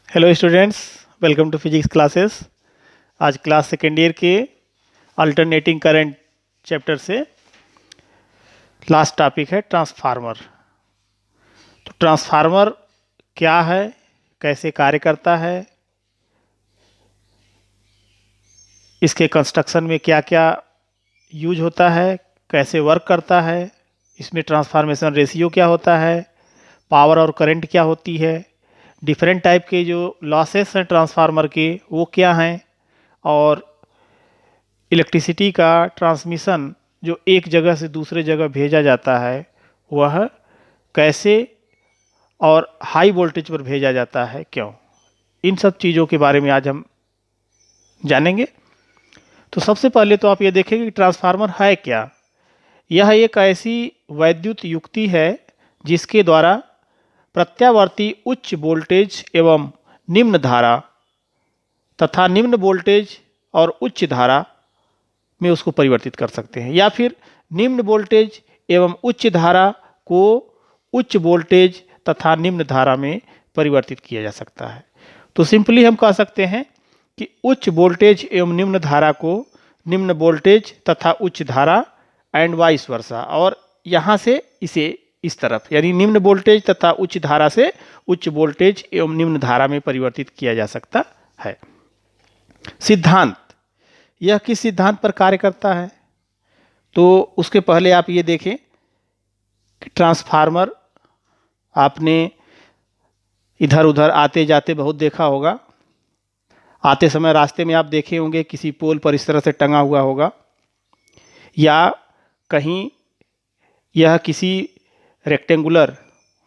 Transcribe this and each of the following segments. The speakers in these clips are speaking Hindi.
Hello students, welcome to physics classes. आज क्लास सेकेंड ईयर के अल्टरनेटिंग करंट चैप्टर से लास्ट टॉपिक है ट्रांसफार्मर। तो ट्रांसफार्मर क्या है, कैसे कार्य करता है, इसके कंस्ट्रक्शन में क्या क्या यूज होता है, कैसे वर्क करता है, इसमें ट्रांसफॉर्मेशन रेशियो क्या होता है, पावर और करंट क्या होती है, डिफरेंट टाइप के जो लॉसेस हैं ट्रांसफार्मर के वो क्या हैं, और इलेक्ट्रिसिटी का ट्रांसमिशन जो एक जगह से दूसरे जगह भेजा जाता है वह कैसे और हाई वोल्टेज पर भेजा जाता है क्यों, इन सब चीज़ों के बारे में आज हम जानेंगे। तो सबसे पहले तो आप ये देखेंगे कि ट्रांसफार्मर है क्या। यह एक ऐसी वैद्युत युक्ति है जिसके द्वारा प्रत्यावर्ती उच्च वोल्टेज एवं निम्न धारा तथा निम्न वोल्टेज और उच्च धारा में उसको परिवर्तित कर सकते हैं, या फिर निम्न वोल्टेज एवं उच्च धारा को उच्च वोल्टेज तथा निम्न धारा में परिवर्तित किया जा सकता है। तो सिंपली हम कह सकते हैं कि उच्च वोल्टेज एवं निम्न धारा को निम्न वोल्टेज तथा उच्च धारा एंड वाइस वर्सा, और यहाँ से इसे इस तरफ यानी निम्न वोल्टेज तथा उच्च धारा से उच्च वोल्टेज एवं निम्न धारा में परिवर्तित किया जा सकता है। सिद्धांत, यह किस सिद्धांत पर कार्य करता है? तो उसके पहले आप ये देखें कि ट्रांसफार्मर आपने इधर उधर आते जाते बहुत देखा होगा। आते समय रास्ते में आप देखे होंगे किसी पोल पर इस तरह से टंगा हुआ होगा, या कहीं यह किसी रेक्टेंगुलर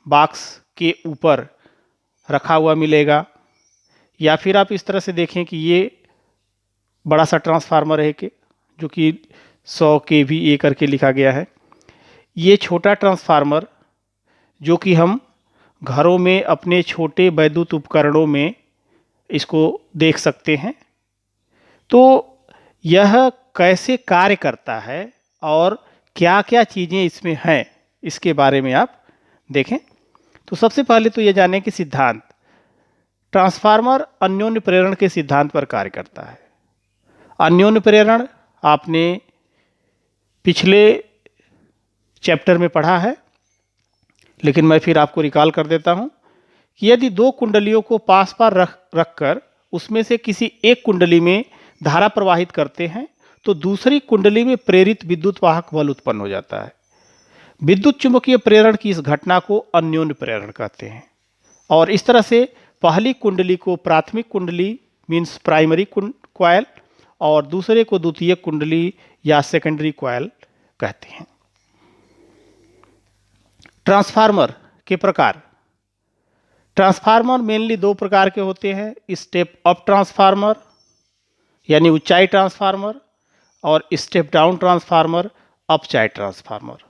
बॉक्स के ऊपर रखा हुआ मिलेगा, या फिर आप इस तरह से देखें कि ये बड़ा सा ट्रांसफार्मर है कि जो कि 100 kVA करके लिखा गया है। ये छोटा ट्रांसफार्मर जो कि हम घरों में अपने छोटे वैद्युत उपकरणों में इसको देख सकते हैं। तो यह कैसे कार्य करता है और क्या क्या चीज़ें इसमें हैं, इसके बारे में आप देखें। तो सबसे पहले तो ये जानें कि सिद्धांत, ट्रांसफार्मर अन्योन्य प्रेरण के सिद्धांत पर कार्य करता है। अन्योन्य प्रेरण आपने पिछले चैप्टर में पढ़ा है, लेकिन मैं फिर आपको रिकॉल कर देता हूं कि यदि दो कुंडलियों को पास पास रखकर उसमें से किसी एक कुंडली में धारा प्रवाहित करते हैं तो दूसरी कुंडली में प्रेरित विद्युत वाहक बल उत्पन्न हो जाता है। विद्युत चुंबकीय प्रेरण की इस घटना को अन्योन्य प्रेरण कहते हैं। और इस तरह से पहली कुंडली को प्राथमिक कुंडली मीन्स प्राइमरी कॉइल और दूसरे को द्वितीयक कुंडली या सेकेंडरी कॉइल कहते हैं। ट्रांसफार्मर के प्रकार, ट्रांसफार्मर मेनली दो प्रकार के होते हैं, स्टेप अप ट्रांसफार्मर यानी ऊंचाई ट्रांसफार्मर और स्टेप डाउन ट्रांसफार्मर अपचाई ट्रांसफार्मर।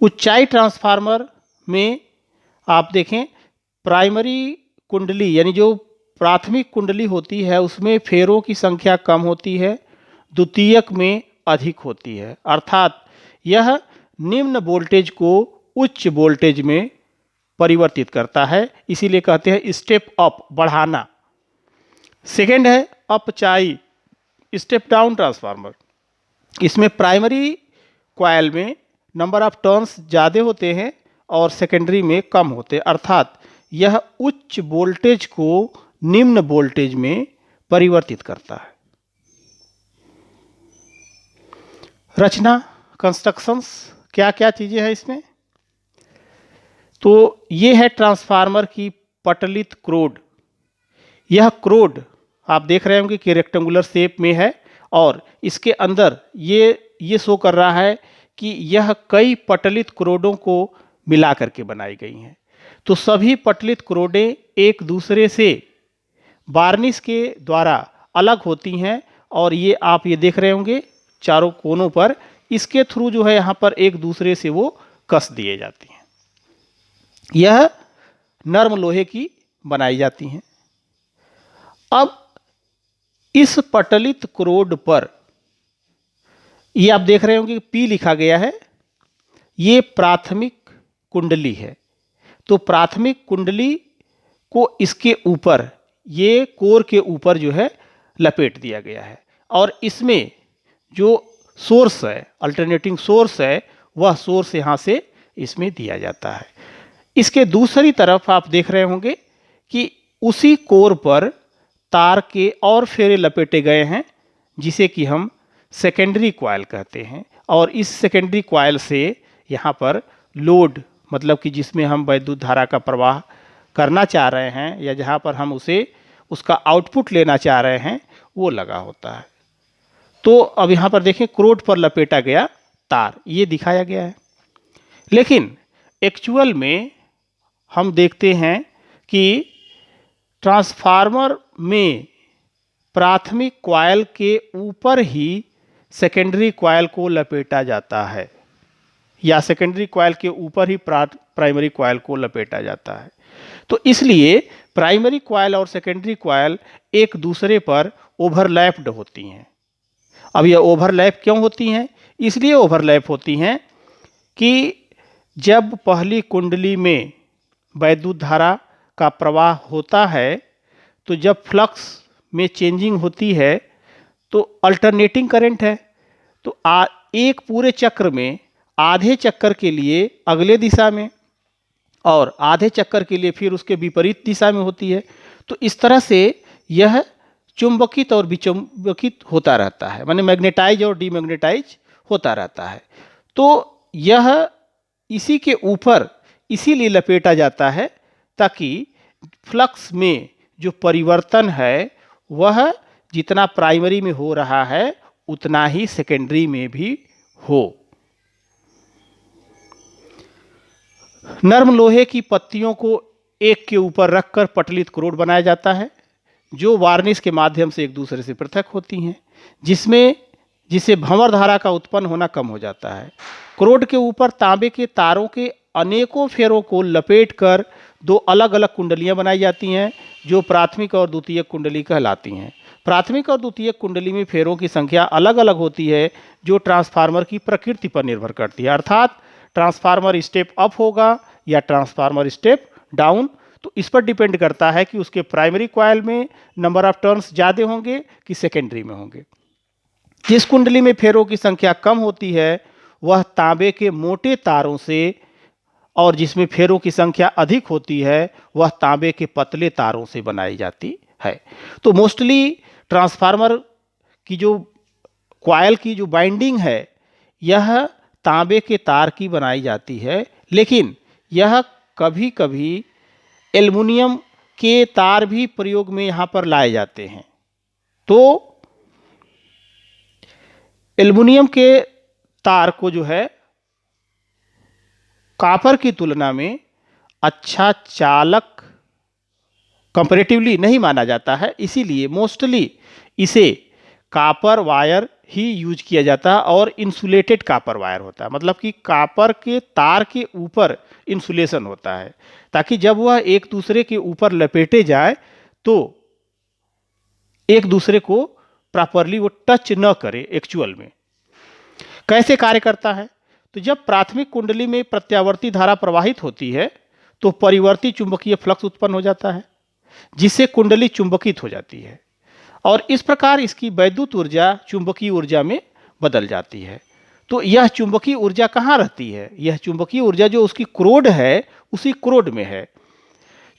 ऊंचाई ट्रांसफार्मर में आप देखें प्राइमरी कुंडली यानी जो प्राथमिक कुंडली होती है उसमें फेरों की संख्या कम होती है, द्वितीयक में अधिक होती है, अर्थात यह निम्न वोल्टेज को उच्च वोल्टेज में परिवर्तित करता है, इसीलिए कहते हैं स्टेप अप बढ़ाना। सेकेंड है अपचाई स्टेप डाउन ट्रांसफार्मर। इसमें प्राइमरी कॉइल में नंबर ऑफ टर्न्स ज़्यादा होते हैं और सेकेंडरी में कम होते हैं, अर्थात यह उच्च वोल्टेज को निम्न वोल्टेज में परिवर्तित करता है। रचना कंस्ट्रक्शंस, क्या क्या चीज़ें हैं इसमें? तो ये है ट्रांसफार्मर की पटलित क्रोड। यह क्रोड आप देख रहे होंगे कि रेक्टेंगुलर शेप में है और इसके अंदर ये शो कर रहा है कि यह कई पटलित क्रोडों को मिला करके बनाई गई हैं। तो सभी पटलित क्रोडें एक दूसरे से वार्निश के द्वारा अलग होती हैं और ये आप ये देख रहे होंगे चारों कोनों पर, इसके थ्रू जो है यहाँ पर एक दूसरे से वो कस दिए जाती हैं। यह नर्म लोहे की बनाई जाती हैं। अब इस पटलित क्रोड पर ये आप देख रहे होंगे पी लिखा गया है, ये प्राथमिक कुंडली है। तो प्राथमिक कुंडली को इसके ऊपर, ये कोर के ऊपर जो है लपेट दिया गया है, और इसमें जो सोर्स है, अल्टरनेटिंग सोर्स है, वह सोर्स यहाँ से इसमें दिया जाता है। इसके दूसरी तरफ आप देख रहे होंगे कि उसी कोर पर तार के और फेरे लपेटे गए हैं, जिसे कि हम सेकेंडरी कॉइल कहते हैं। और इस सेकेंडरी कॉइल से यहाँ पर लोड, मतलब कि जिसमें हम वैद्युत धारा का प्रवाह करना चाह रहे हैं या जहाँ पर हम उसका आउटपुट लेना चाह रहे हैं, वो लगा होता है। तो अब यहाँ पर देखें, क्रोड पर लपेटा गया तार, ये दिखाया गया है। लेकिन एक्चुअल में हम देखते हैं कि ट्रांसफार्मर में प्राथमिक कॉइल के ऊपर ही सेकेंडरी कॉइल को लपेटा जाता है, या सेकेंडरी कॉइल के ऊपर ही प्राइमरी कॉइल को लपेटा जाता है। तो इसलिए प्राइमरी कॉइल और सेकेंडरी कॉइल एक दूसरे पर ओवरलैप्ड होती हैं। अब यह ओवरलैप क्यों होती हैं? इसलिए ओवरलैप होती हैं कि जब पहली कुंडली में वैद्युत धारा का प्रवाह होता है, तो जब फ्लक्स में चेंजिंग होती है तो अल्टरनेटिंग करंट है, तो एक पूरे चक्र में आधे चक्कर के लिए अगले दिशा में और आधे चक्कर के लिए फिर उसके विपरीत दिशा में होती है। तो इस तरह से यह चुंबकित और विचुंबकित होता रहता है, माने मैग्नेटाइज और डीमैग्नेटाइज होता रहता है। तो यह इसी के ऊपर इसीलिए लपेटा जाता है ताकि फ्लक्स में जो परिवर्तन है वह जितना प्राइमरी में हो रहा है उतना ही सेकेंडरी में भी हो। नर्म लोहे की पत्तियों को एक के ऊपर रखकर पटलित क्रोड बनाया जाता है, जो वार्निश के माध्यम से एक दूसरे से पृथक होती हैं, जिससे भंवर धारा का उत्पन्न होना कम हो जाता है। क्रोड के ऊपर तांबे के तारों के अनेकों फेरों को लपेटकर दो अलग अलग कुंडलियां बनाई जाती हैं, जो प्राथमिक और द्वितीयक कुंडली कहलाती हैं। प्राथमिक और द्वितीयक कुंडली में फेरों की संख्या अलग अलग होती है, जो ट्रांसफार्मर की प्रकृति पर निर्भर करती है। अर्थात ट्रांसफार्मर स्टेप अप होगा या ट्रांसफार्मर स्टेप डाउन, तो इस पर डिपेंड करता है कि उसके प्राइमरी कॉइल में नंबर ऑफ टर्न्स ज़्यादा होंगे कि सेकेंडरी में होंगे। जिस कुंडली में फेरों की संख्या कम होती है वह तांबे के मोटे तारों से, और जिसमें फेरों की संख्या अधिक होती है वह तांबे के पतले तारों से बनाई जाती है। तो मोस्टली ट्रांसफार्मर की जो कॉइल की जो बाइंडिंग है यह तांबे के तार की बनाई जाती है, लेकिन यह कभी कभी एल्युमिनियम के तार भी प्रयोग में यहाँ पर लाए जाते हैं। तो एल्युमिनियम के तार को जो है कॉपर की तुलना में अच्छा चालक कंपैरेटिवली नहीं माना जाता है, इसीलिए मोस्टली इसे कॉपर वायर ही यूज किया जाता है, और इंसुलेटेड कॉपर वायर होता है, मतलब कि कॉपर के तार के ऊपर इंसुलेशन होता है, ताकि जब वह एक दूसरे के ऊपर लपेटे जाए तो एक दूसरे को प्रॉपरली वो टच न करे। एक्चुअल में कैसे कार्य करता है? तो जब प्राथमिक कुंडली में प्रत्यावर्ती धारा प्रवाहित होती है तो परिवर्ती चुंबकीय फ्लक्स उत्पन्न हो जाता है, जिससे कुंडली चुंबकित हो जाती है, और इस प्रकार इसकी वैद्युत ऊर्जा चुंबकीय ऊर्जा में बदल जाती है। तो यह चुंबकीय ऊर्जा कहाँ रहती है? यह चुंबकीय ऊर्जा जो उसकी क्रोड है उसी क्रोड में है।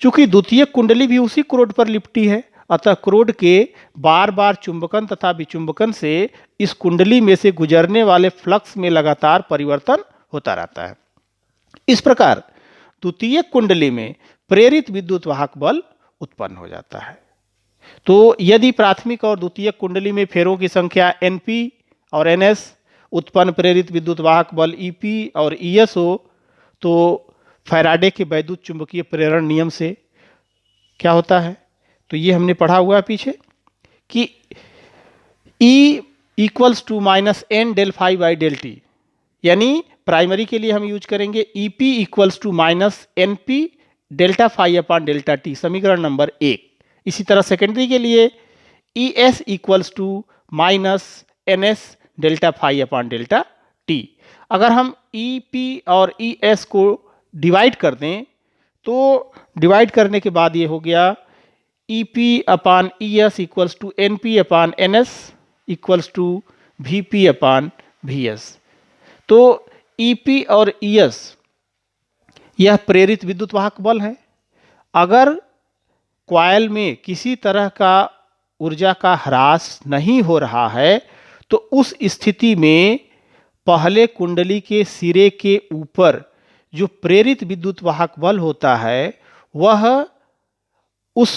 चूंकि द्वितीय कुंडली भी उसी क्रोड पर लिपटी है, अतः क्रोड के बार बार चुंबकन तथा विचुंबकन से इस कुंडली में से गुजरने वाले फ्लक्स में लगातार परिवर्तन होता रहता है। इस प्रकार द्वितीय कुंडली में प्रेरित विद्युत वाहक बल उत्पन्न हो जाता है। तो यदि प्राथमिक और द्वितीय कुंडली में फेरों की संख्या Np और Ns उत्पन्न प्रेरित विद्युत वाहक बल Ep और Es हो, तो फैराडे के वैद्युत चुंबकीय प्रेरण नियम से क्या होता है? तो ये हमने पढ़ा हुआ है पीछे कि E equals to minus N del phi by del T, यानी प्राइमरी के लिए हम यूज करेंगे Ep equals to minus N P delta phi upon delta T, समीकरण नंबर 1। इसी तरह सेकेंडरी के लिए Es equals to minus N S delta phi upon delta T. अगर हम Ep और Es को डिवाइड कर दें तो डिवाइड करने के बाद ये हो गया E P upon E S equals to N P upon N S equals to V P upon V S. तो ई पी और ई एस यह प्रेरित विद्युत वाहक बल है। अगर कॉइल में किसी तरह का ऊर्जा का ह्रास नहीं हो रहा है तो उस स्थिति में पहले कुंडली के सिरे के ऊपर जो प्रेरित विद्युत वाहक बल होता है वह उस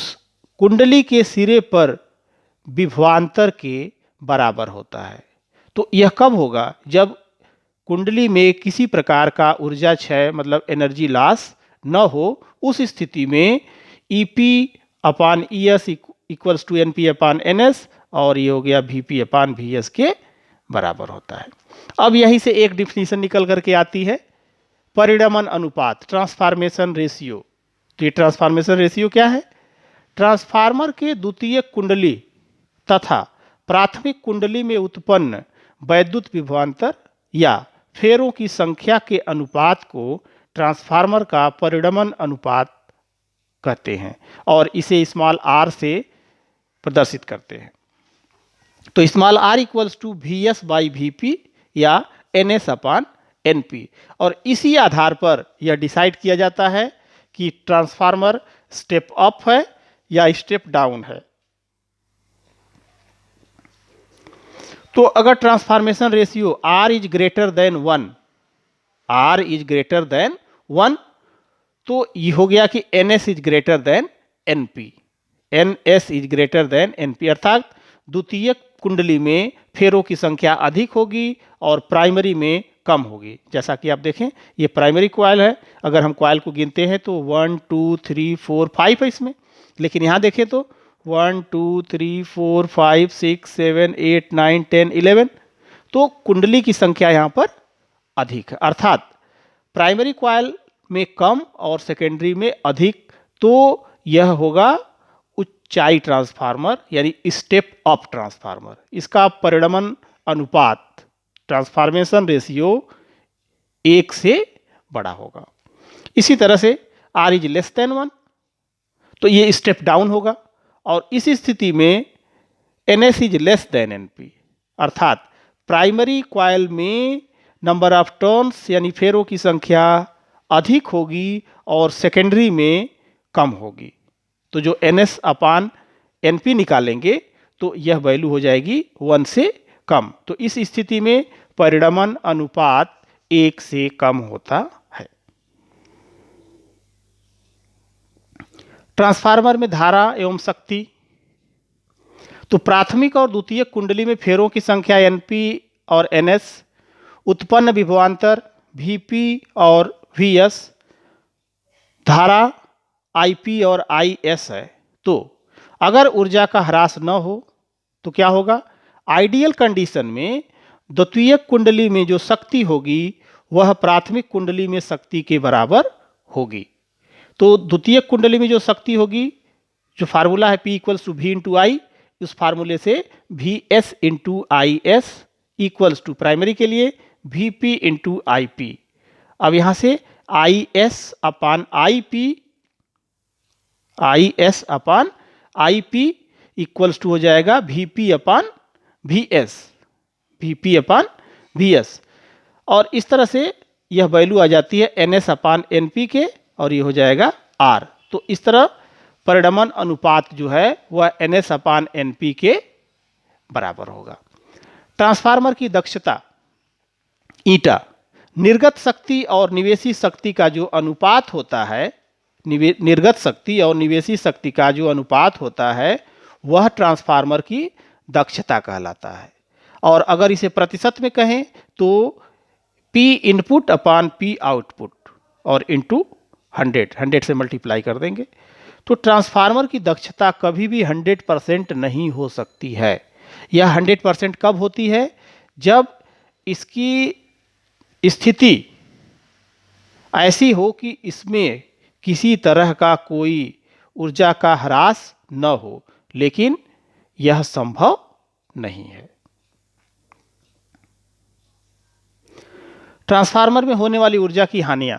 कुंडली के सिरे पर विभवांतर के बराबर होता है। तो यह कब होगा? जब कुंडली में किसी प्रकार का ऊर्जा क्षय मतलब एनर्जी लॉस न हो। उस स्थिति में E P upon E S equals to N P upon N S और ये हो गया V P upon V S के बराबर होता है। अब यहीं से एक डिफिनीशन निकल करके आती है, परिणमन अनुपात, ट्रांसफॉर्मेशन रेशियो। तो ये ट्रांसफॉर्मेशन रेशियो क्या है? ट्रांसफार्मर के द्वितीयक कुंडली तथा प्राथमिक कुंडली में उत्पन्न वैद्युत विभवांतर या फेरों की संख्या के अनुपात को ट्रांसफार्मर का परिणमन अनुपात कहते हैं और इसे स्मॉल आर से प्रदर्शित करते हैं। तो small r equals to V S by V P या N S upon N P. और इसी आधार पर यह डिसाइड किया जाता है कि ट्रांसफार्मर स्टेप अप है या स्टेप डाउन है। तो अगर transformation ratio R is greater than 1, R is greater than 1, तो ये हो गया कि NS is greater than NP, NS is greater than NP, अर्थात द्वितीयक कुंडली में फेरों की संख्या अधिक होगी और प्राइमरी में कम होगी। जैसा कि आप देखें ये प्राइमरी कॉइल है, अगर हम कॉइल को गिनते हैं तो 1 2 3 4 5 है इसमें, लेकिन यहाँ देखें तो 1 2 3 4 5 6 7 8 9 10 11, तो कुंडली की संख्या यहाँ पर अधिक है, अर्थात प्राइमरी कॉइल में कम और सेकेंडरी में अधिक। तो यह होगा उच्चाई ट्रांसफार्मर यानी स्टेप अप ट्रांसफार्मर। इसका परिणमन अनुपात ट्रांसफॉर्मेशन रेशियो 1 से बड़ा होगा। इसी तरह से R इज लेस देन 1, तो ये स्टेप डाउन होगा और इस स्थिति में NS is less than NP, अर्थात प्राइमरी कॉइल में नंबर ऑफ टर्न्स यानी फेरों की संख्या अधिक होगी और सेकेंडरी में कम होगी। तो जो NS अपान NP निकालेंगे तो यह वैल्यू हो जाएगी 1 से कम। तो इस स्थिति में परिणमन अनुपात 1 से कम होता है। ट्रांसफार्मर में धारा एवं शक्ति। तो प्राथमिक और द्वितीयक कुंडली में फेरों की संख्या NP और NS, उत्पन्न विभवांतर VP और VS, धारा IP और IS है। तो अगर ऊर्जा का ह्रास न हो तो क्या होगा? आइडियल कंडीशन में द्वितीयक कुंडली में जो शक्ति होगी वह प्राथमिक कुंडली में शक्ति के बराबर होगी। तो द्वितीयक कुंडली में जो शक्ति होगी, जो फार्मूला है P equals to V into I, उस फार्मूले से VS into IS equals to primary के लिए VP इंटू IP। अब यहाँ से IS upon IP equals to हो जाएगा VP अपान VS। और इस तरह से यह वैल्यू आ जाती है NS अपान NP के और ये हो जाएगा R। तो इस तरह परिणमन अनुपात जो है वह NS अपान NP के बराबर होगा। ट्रांसफार्मर की दक्षता ईटा, निर्गत शक्ति और निवेशी शक्ति का जो अनुपात होता है, निर्गत शक्ति और निवेशी शक्ति का जो अनुपात होता है वह ट्रांसफार्मर की दक्षता कहलाता है। और अगर इसे प्रतिशत में कहें तो P इनपुट अपान P आउटपुट और इंटू 100 से मल्टीप्लाई कर देंगे। तो ट्रांसफार्मर की दक्षता कभी भी 100% नहीं हो सकती है। यह 100% कब होती है? जब इसकी स्थिति ऐसी हो कि इसमें किसी तरह का कोई ऊर्जा का ह्रास न हो, लेकिन यह संभव नहीं है। ट्रांसफार्मर में होने वाली ऊर्जा की हानियां,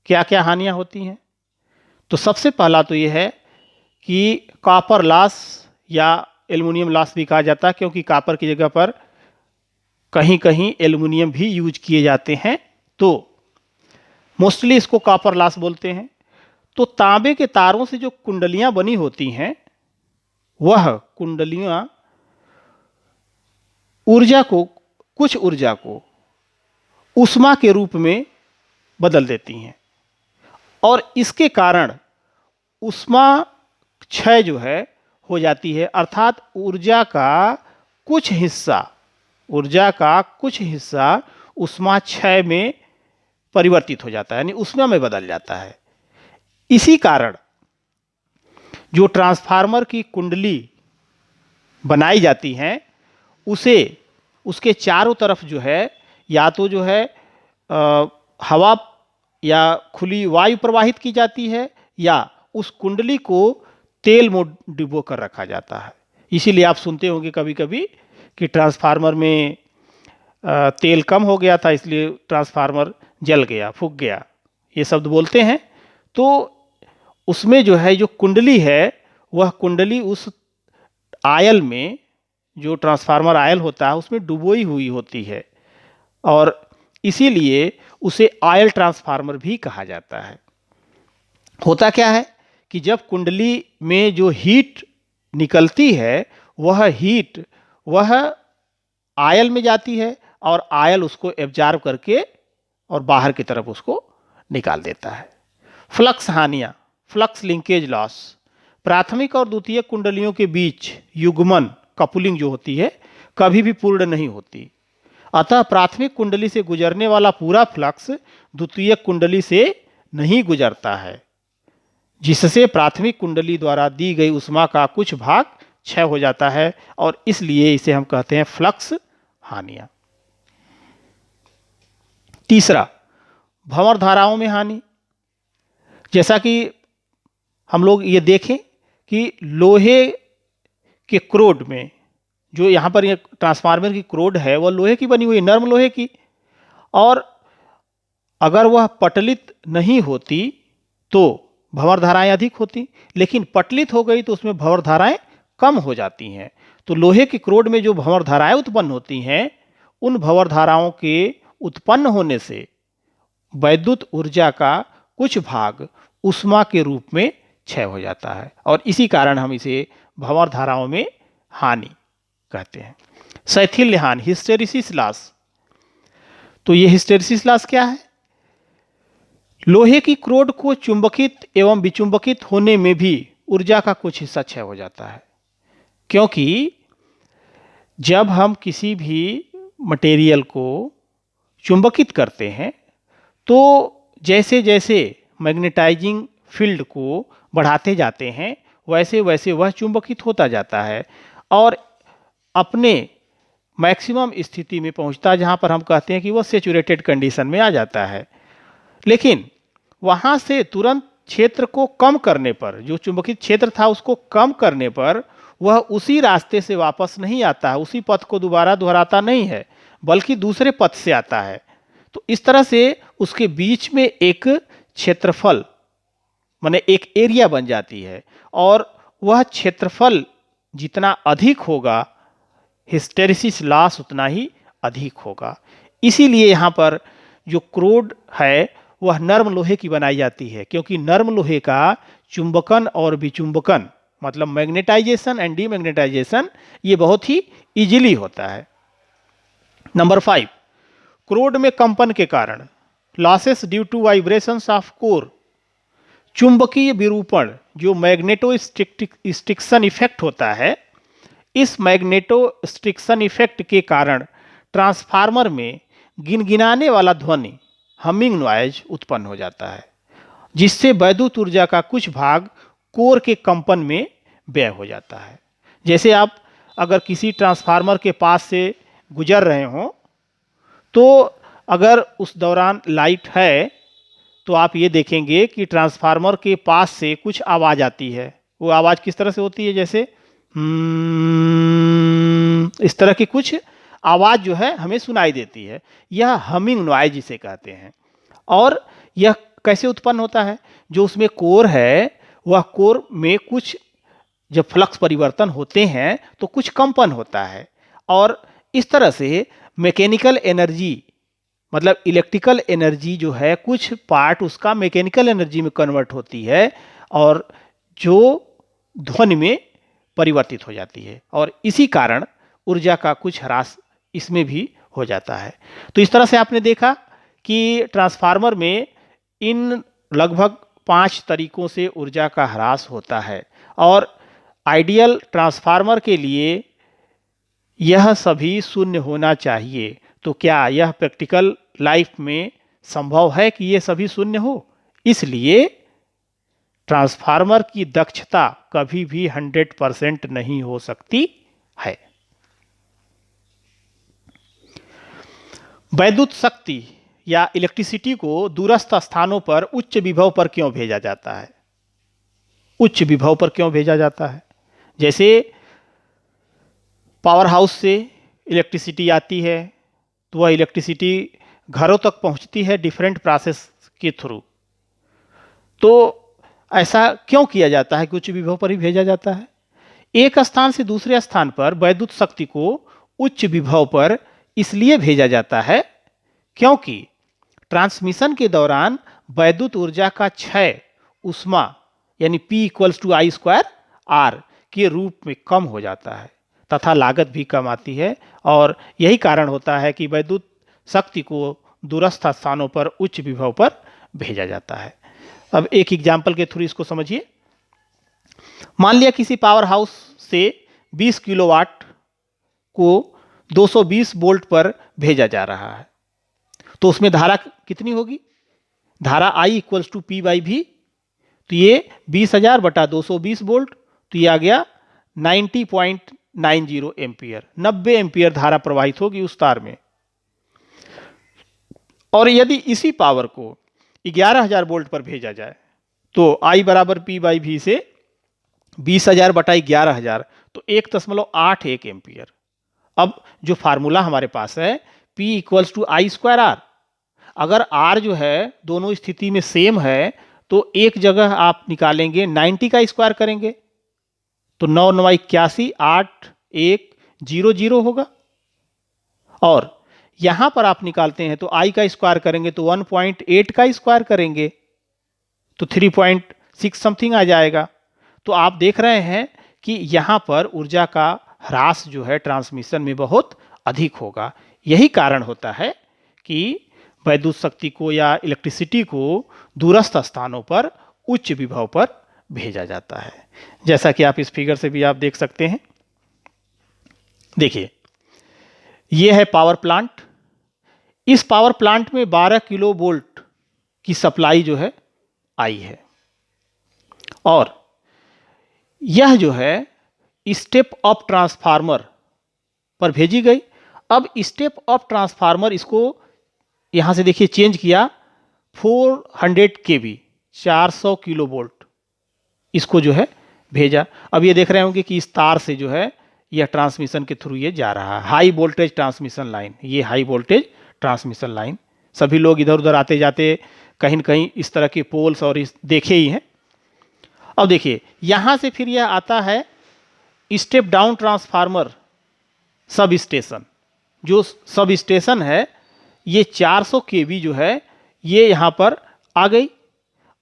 क्या क्या हानियां होती हैं? तो सबसे पहला तो ये है कि कॉपर लॉस या एल्युमिनियम लॉस भी कहा जाता है, क्योंकि कॉपर की जगह पर कहीं कहीं एल्युमिनियम भी यूज किए जाते हैं, तो मोस्टली इसको कॉपर लॉस बोलते हैं। तो तांबे के तारों से जो कुंडलियां बनी होती हैं, वह कुंडलियां ऊर्जा को, कुछ ऊर्जा को ऊष्मा के रूप में बदल देती हैं, और इसके कारण ऊष्मा क्षय जो है हो जाती है, अर्थात ऊर्जा का कुछ हिस्सा ऊष्मा क्षय में परिवर्तित हो जाता है, यानी ऊष्मा में बदल जाता है। इसी कारण जो ट्रांसफार्मर की कुंडली बनाई जाती हैं, उसे उसके चारों तरफ जो है, या तो जो है हवा या खुली वायु प्रवाहित की जाती है, या उस कुंडली को तेल में डुबो कर रखा जाता है। इसीलिए आप सुनते होंगे कभी कभी कि ट्रांसफार्मर में तेल कम हो गया था, इसलिए ट्रांसफार्मर जल गया, फूक गया, ये शब्द बोलते हैं। तो उसमें जो है, जो कुंडली है, वह कुंडली उस आयल में, जो ट्रांसफार्मर आयल होता है, उसमें डुबोई हुई होती है, और इसीलिए उसे ऑयल ट्रांसफार्मर भी कहा जाता है। होता क्या है कि जब कुंडली में जो हीट निकलती है, वह आयल में जाती है, और आयल उसको एब्जॉर्ब करके और बाहर की तरफ उसको निकाल देता है। फ्लक्स हानियां, फ्लक्स लिंकेज लॉस, प्राथमिक और द्वितीयक कुंडलियों के बीच युग्मन, कपुलिंग जो होती है, कभी भी पूर्ण नहीं होती। अतः प्राथमिक कुंडली से गुजरने वाला पूरा फ्लक्स द्वितीयक कुंडली से नहीं गुजरता है, जिससे प्राथमिक कुंडली द्वारा दी गई ऊष्मा का कुछ भाग क्षय हो जाता है, और इसलिए इसे हम कहते हैं फ्लक्स हानियां। तीसरा, भंवर धाराओं में हानि। जैसा कि हम लोग ये देखें कि लोहे के क्रोड में, जो यहाँ पर ये ट्रांसफार्मर की क्रोड है, वह लोहे की बनी हुई, नर्म लोहे की, और अगर वह पटलित नहीं होती तो भंवर धाराएं अधिक होती, लेकिन पटलित हो गई तो उसमें भंवर धाराएं कम हो जाती हैं। तो लोहे की क्रोड में जो भंवर धाराएं उत्पन्न होती हैं, उन भंवर धाराओं के उत्पन्न होने से वैद्युत ऊर्जा का कुछ भाग ऊष्मा के रूप में क्षय हो जाता है, और इसी कारण हम इसे भंवर धाराओं में हानि कहते हैं। शैथिल्य हानि, हिस्टेरिसिस लॉस। तो ये हिस्टेरिसिस लॉस क्या है? लोहे की क्रोड को चुंबकित एवं विचुंबकित होने में भी ऊर्जा का कुछ हिस्सा क्षय हो जाता है, क्योंकि जब हम किसी भी मटेरियल को चुंबकित करते हैं, तो जैसे जैसे मैग्नेटाइजिंग फील्ड को बढ़ाते जाते हैं, वैसे वैसे वह चुंबकित होता जाता है, और अपने मैक्सिमम स्थिति में पहुंचता है, जहां पर हम कहते हैं कि वह सैचुरेटेड कंडीशन में आ जाता है। लेकिन वहां से तुरंत क्षेत्र को कम करने पर, जो चुंबकित क्षेत्र था उसको कम करने पर, वह उसी रास्ते से वापस नहीं आता है, उसी पथ को दोबारा दोहराता नहीं है, बल्कि दूसरे पथ से आता है। तो इस तरह से उसके बीच में एक क्षेत्रफल, माने एक एरिया बन जाती है, और वह क्षेत्रफल जितना अधिक होगा, हिस्टेरिसिस लॉस उतना ही अधिक होगा। इसीलिए यहाँ पर जो क्रोड है वह नर्म लोहे की बनाई जाती है, क्योंकि नर्म लोहे का चुंबकन और विचुंबकन, मतलब मैग्नेटाइजेशन एंड डीमैग्नेटाइजेशन, ये बहुत ही इजीली होता है। नंबर 5, क्रोड में कंपन के कारण, losses due to vibrations of core. चुंबकीय विरूपण, जो मैग्नेटोस्ट्रिक्शन इफेक्ट होता है, इस मैग्नेटोस्ट्रिक्शन इफेक्ट के कारण ट्रांसफार्मर में गिनगिनाने वाला ध्वनि, हमिंग नॉइज उत्पन्न हो जाता है, जिससे वैद्युत ऊर्जा का कुछ भाग कोर के कंपन में व्यय हो जाता है। जैसे आप अगर किसी ट्रांसफार्मर के पास से गुजर रहे हों, तो अगर उस दौरान लाइट है, तो आप ये देखेंगे कि ट्रांसफार्मर के पास से कुछ आवाज़ आती है। वो आवाज़ किस तरह से होती है? जैसे इस तरह की कुछ आवाज़ जो है हमें सुनाई देती है। यह हमिंग नॉइज जिसे कहते हैं, और यह कैसे उत्पन्न होता है? जो उसमें कोर है, वह कोर में कुछ जब फ्लक्स परिवर्तन होते हैं तो कुछ कंपन होता है, और इस तरह से मैकेनिकल एनर्जी, मतलब इलेक्ट्रिकल एनर्जी जो है कुछ पार्ट उसका मैकेनिकल एनर्जी में कन्वर्ट होती है, और जो ध्वनि में परिवर्तित हो जाती है, और इसी कारण ऊर्जा का कुछ ह्रास इसमें भी हो जाता है। तो इस तरह से आपने देखा कि ट्रांसफार्मर में इन लगभग 5 तरीकों से ऊर्जा का ह्रास होता है, और आइडियल ट्रांसफार्मर के लिए यह सभी शून्य होना चाहिए। तो क्या यह प्रैक्टिकल लाइफ में संभव है कि ये सभी शून्य हो? इसलिए ट्रांसफार्मर की दक्षता कभी भी 100% नहीं हो सकती है। वैद्युत शक्ति या इलेक्ट्रिसिटी को दूरस्थ स्थानों पर उच्च विभव पर क्यों भेजा जाता है? उच्च विभव पर क्यों भेजा जाता है? जैसे पावर हाउस से इलेक्ट्रिसिटी आती है तो वह इलेक्ट्रिसिटी घरों तक पहुंचती है डिफरेंट प्रोसेस के थ्रू। तो ऐसा क्यों किया जाता है कि उच्च विभव पर ही भेजा जाता है? एक स्थान से दूसरे स्थान पर वैद्युत शक्ति को उच्च विभव पर इसलिए भेजा जाता है क्योंकि ट्रांसमिशन के दौरान वैद्युत ऊर्जा का क्षय ऊष्मा यानी P=I²R के रूप में कम हो जाता है तथा लागत भी कम आती है, और यही कारण होता है कि वैद्युत शक्ति को दूरस्थ स्थानों पर उच्च विभव पर भेजा जाता है। अब एक एग्जाम्पल के थ्रू इसको समझिए। मान लिया किसी पावर हाउस से 20 किलोवाट को 220 वोल्ट पर भेजा जा रहा है, तो उसमें धारा कितनी होगी? धारा I=P/V। तो ये 20,000 बटा 220 वोल्ट, तो ये आ गया 90.90 एम्पियर। 90 एम्पियर धारा प्रवाहित होगी उस तार में। और यदि इसी पावर को 11,000 वोल्ट पर भेजा जाए तो I=P/V से 20,000 बटा 11,000, तो 1.81 एम्पियर। अब जो फार्मूला हमारे पास है P=I²R, अगर R जो है दोनों स्थिति में सेम है तो एक जगह आप निकालेंगे 90 का स्क्वायर करेंगे तो 9 9 81 8 1 0 0 होगा, और यहां पर आप निकालते हैं तो I का स्क्वायर करेंगे तो 1.8 का स्क्वायर करेंगे तो 3.6 समथिंग आ जाएगा। तो आप देख रहे हैं कि यहां पर ऊर्जा का ह्रास जो है ट्रांसमिशन में बहुत अधिक होगा। यही कारण होता है कि वैद्युत शक्ति को या इलेक्ट्रिसिटी को दूरस्थ स्थानों पर उच्च विभव पर भेजा जाता है, जैसा कि आप इस फिगर से भी आप देख सकते हैं। देखिए, यह है पावर प्लांट। इस पावर प्लांट में 12 किलो वोल्ट की सप्लाई जो है आई है, और यह जो है स्टेप अप ट्रांसफार्मर पर भेजी गई। अब स्टेप अप ट्रांसफार्मर इसको यहां से देखिए चेंज किया 400 kV 400 किलो वोल्ट इसको जो है भेजा। अब ये देख रहे होंगे कि इस तार से जो है यह ट्रांसमिशन के थ्रू ये जा रहा है, हाई वोल्टेज ट्रांसमिशन लाइन। ये हाई वोल्टेज ट्रांसमिशन लाइन, सभी लोग इधर उधर आते जाते कहीं न कहीं इस तरह के पोल्स और इस देखे ही हैं। अब देखिए यहां से फिर यह आता है step down transformer sub station. जो सब स्टेशन है ये 400 kV जो है ये यहां पर आ गई।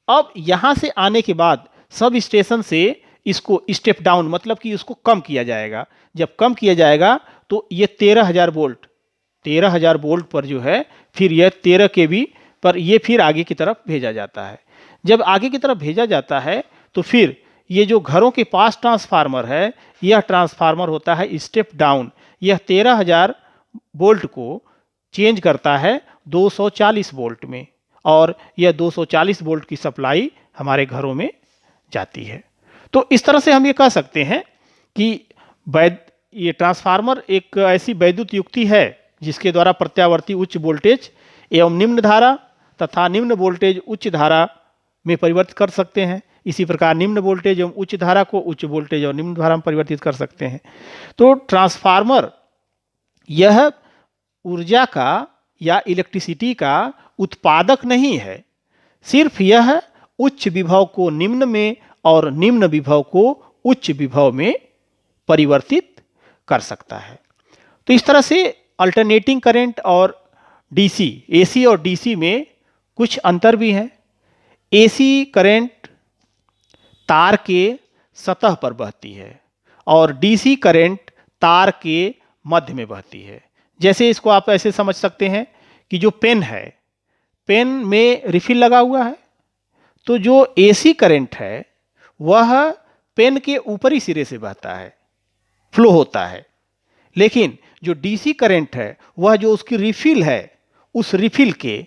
अब यहां से आने के बाद सब स्टेशन से इसको स्टेप डाउन मतलब कि उसको कम किया जाएगा। जब कम किया जाएगा तो ये 13,000 वोल्ट पर जो है फिर यह 13 kV पर ये फिर आगे की तरफ भेजा जाता है। जब आगे की तरफ भेजा जाता है तो फिर ये जो घरों के पास ट्रांसफार्मर है यह ट्रांसफार्मर होता है स्टेप डाउन। यह 13,000 वोल्ट को चेंज करता है 240 वोल्ट में, और यह 240 वोल्ट की सप्लाई हमारे घरों में जाती है। तो इस तरह से हम ये कह सकते हैं कि ये ट्रांसफार्मर एक ऐसी वैद्युत युक्ति है जिसके द्वारा प्रत्यावर्ती उच्च वोल्टेज एवं निम्न धारा तथा निम्न वोल्टेज उच्च धारा में परिवर्तित कर सकते हैं। इसी प्रकार निम्न वोल्टेज एवं उच्च धारा को उच्च वोल्टेज और निम्न धारा में परिवर्तित कर सकते हैं। तो ट्रांसफार्मर यह ऊर्जा का या इलेक्ट्रिसिटी का उत्पादक नहीं है, सिर्फ यह उच्च विभव को निम्न में और निम्न विभव को उच्च विभव में परिवर्तित कर सकता है। तो इस तरह से अल्टरनेटिंग करंट और डीसी, एसी और डीसी में कुछ अंतर भी हैं। एसी करंट तार के सतह पर बहती है और डीसी करंट तार के मध्य में बहती है। जैसे इसको आप ऐसे समझ सकते हैं कि जो पेन है, पेन में रिफिल लगा हुआ है, तो जो एसी करंट है वह पेन के ऊपरी सिरे से बहता है, फ्लो होता है। लेकिन जो डीसी करंट है वह जो उसकी रिफिल है, उस रिफिल के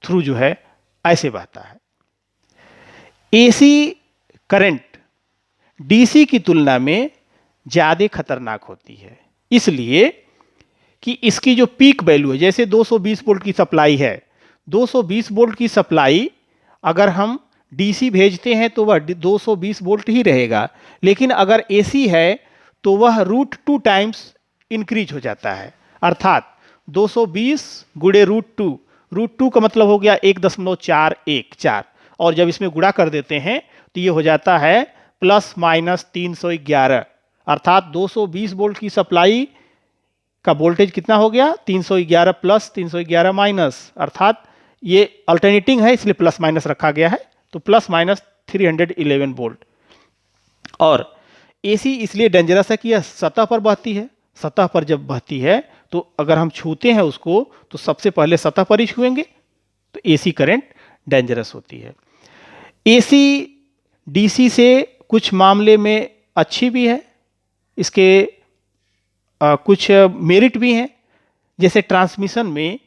थ्रू जो है ऐसे बहता है। एसी करंट डीसी की तुलना में ज़्यादा खतरनाक होती है, इसलिए कि इसकी जो पीक वैल्यू है, जैसे 220 वोल्ट की सप्लाई है, 220 वोल्ट की सप्लाई अगर हम डीसी भेजते हैं तो वह 220 वोल्ट ही रहेगा, लेकिन अगर एसी है तो वह √2 टाइम्स इंक्रीज हो जाता है, अर्थात 220 गुणे √2, √2 का मतलब हो गया 1.414, और जब इसमें गुणा कर देते हैं तो ये हो जाता है ±311, अर्थात 220 वोल्ट की सप्लाई का वोल्टेज कितना हो गया, 311 प्लस 311 माइनस, अर्थात ये अल्टरनेटिंग है इसलिए प्लस माइनस रखा गया है, तो ±311 वोल्ट। और एसी इसलिए डेंजरस है कि यह सतह पर बहती है। सतह पर जब बहती है तो अगर हम छूते हैं उसको तो सबसे पहले सतह पर ही छुएंगे, तो एसी करंट डेंजरस होती है। एसी डीसी से कुछ मामले में अच्छी भी है, इसके कुछ मेरिट भी हैं। जैसे ट्रांसमिशन में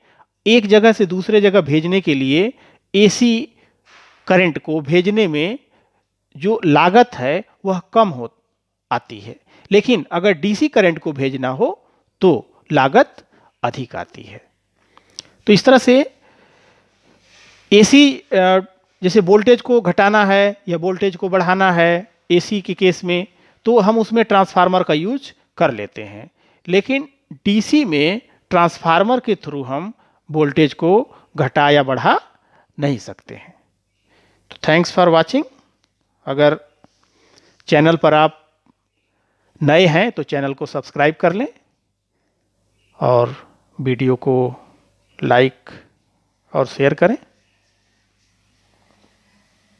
एक जगह से दूसरे जगह भेजने के लिए एसी करंट को भेजने में जो लागत है वह कम हो आती है, लेकिन अगर डीसी करंट को भेजना हो तो लागत अधिक आती है। तो इस तरह से एसी जैसे वोल्टेज को घटाना है या वोल्टेज को बढ़ाना है एसी के केस में, तो हम उसमें ट्रांसफार्मर का यूज कर लेते हैं, लेकिन डीसी में ट्रांसफार्मर के थ्रू हम वोल्टेज को घटा या बढ़ा नहीं सकते हैं। तो थैंक्स फॉर वाचिंग। अगर चैनल पर आप नए हैं तो चैनल को सब्सक्राइब कर लें और वीडियो को लाइक और शेयर करें।